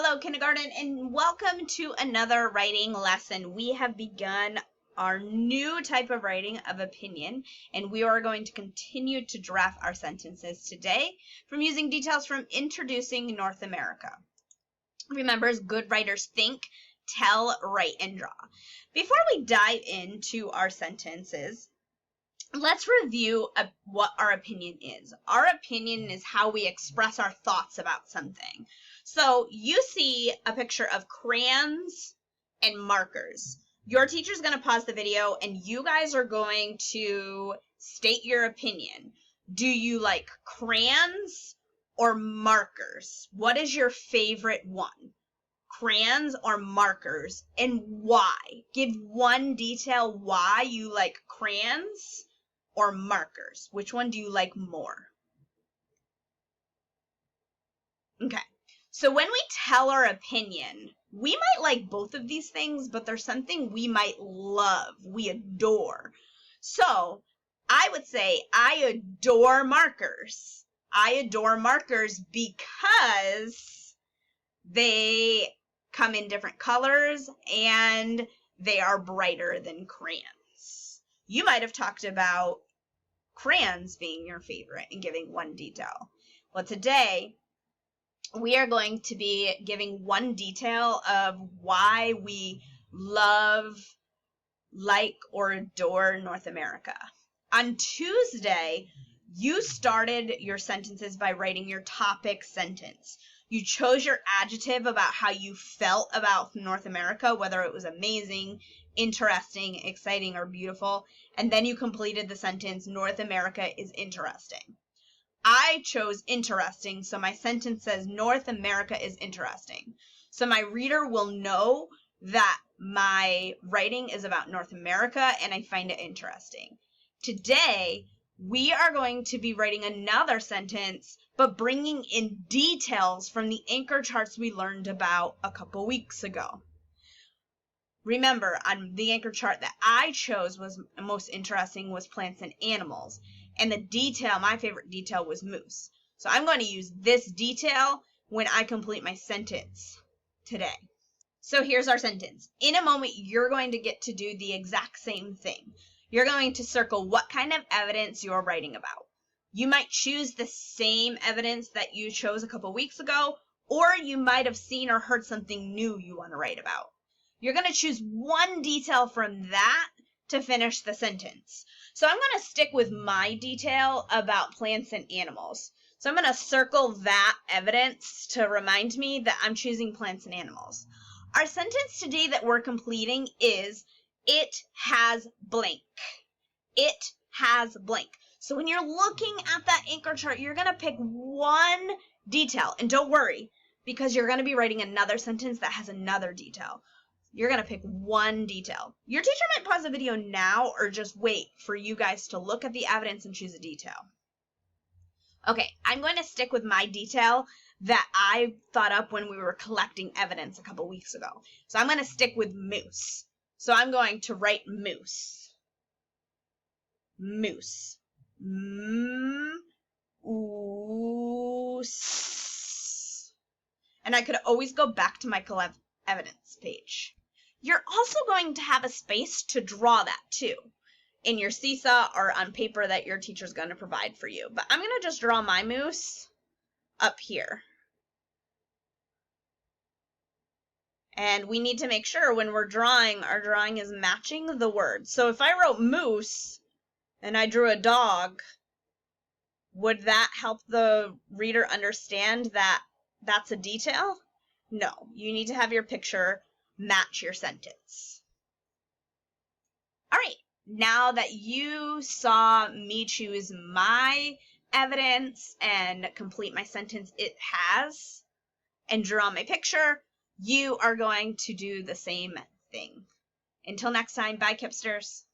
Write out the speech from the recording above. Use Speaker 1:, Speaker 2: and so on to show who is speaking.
Speaker 1: Hello, kindergarten, and welcome to another writing lesson. We have begun our new type of writing of opinion, and we are going to continue to draft our sentences today from using details from Introducing North America. Remember, as good writers think, tell, write, and draw. Before we dive into our sentences, let's review what our opinion is. Our opinion is how we express our thoughts about something. So you see a picture of crayons and markers. Your teacher's going to pause the video and you guys are going to state your opinion. Do you like crayons or markers? What is your favorite one? Crayons or markers, and why? Give one detail why you like crayons or markers. Which one do you like more? Okay. So when we tell our opinion, we might like both of these things, but there's something we might love, we adore. So I would say I adore markers. I adore markers because they come in different colors and they are brighter than crayons. You might have talked about crayons being your favorite and giving one detail. Well, today we are going to be giving one detail of why we love, like, or adore North America. On Tuesday, you started your sentences by writing your topic sentence. You chose your adjective about how you felt about North America, whether it was amazing, interesting, exciting, or beautiful, and then you completed the sentence, North America is interesting. I chose interesting, so my sentence says North America is interesting. So my reader will know that my writing is about North America and I find it interesting. Today, we are going to be writing another sentence, but bringing in details from the anchor charts we learned about a couple weeks ago. Remember, on the anchor chart that I chose was most interesting was plants and animals. And the detail, my favorite detail, was moose. So I'm going to use this detail when I complete my sentence today. So here's our sentence. In a moment, you're going to get to do the exact same thing. You're going to circle what kind of evidence you're writing about. You might choose the same evidence that you chose a couple weeks ago, or you might have seen or heard something new you want to write about. You're going to choose one detail from that to finish the sentence. So I'm going to stick with my detail about plants and animals. So I'm going to circle that evidence to remind me that I'm choosing plants and animals. Our sentence today that we're completing is, it has blank. It has blank. So when you're looking at that anchor chart, you're going to pick one detail. And don't worry, because you're going to be writing another sentence that has another detail. You're going to pick one detail. Your teacher might pause the video now or just wait for you guys to look at the evidence and choose a detail. Okay, I'm going to stick with my detail that I thought up when we were collecting evidence a couple weeks ago. So I'm going to stick with moose. So I'm going to write moose. Moose. Moose. And I could always go back to my evidence page. You're also going to have a space to draw that too, in your seesaw or on paper that your teacher's going to provide for you. But I'm going to just draw my moose up here. And we need to make sure when we're drawing, our drawing is matching the words. So if I wrote moose and I drew a dog, would that help the reader understand that that's a detail? No, you need to have your picture match your sentence. All right, now that you saw me choose my evidence and complete my sentence, it has, and draw my picture, you are going to do the same thing. Until next time, bye, Kipsters.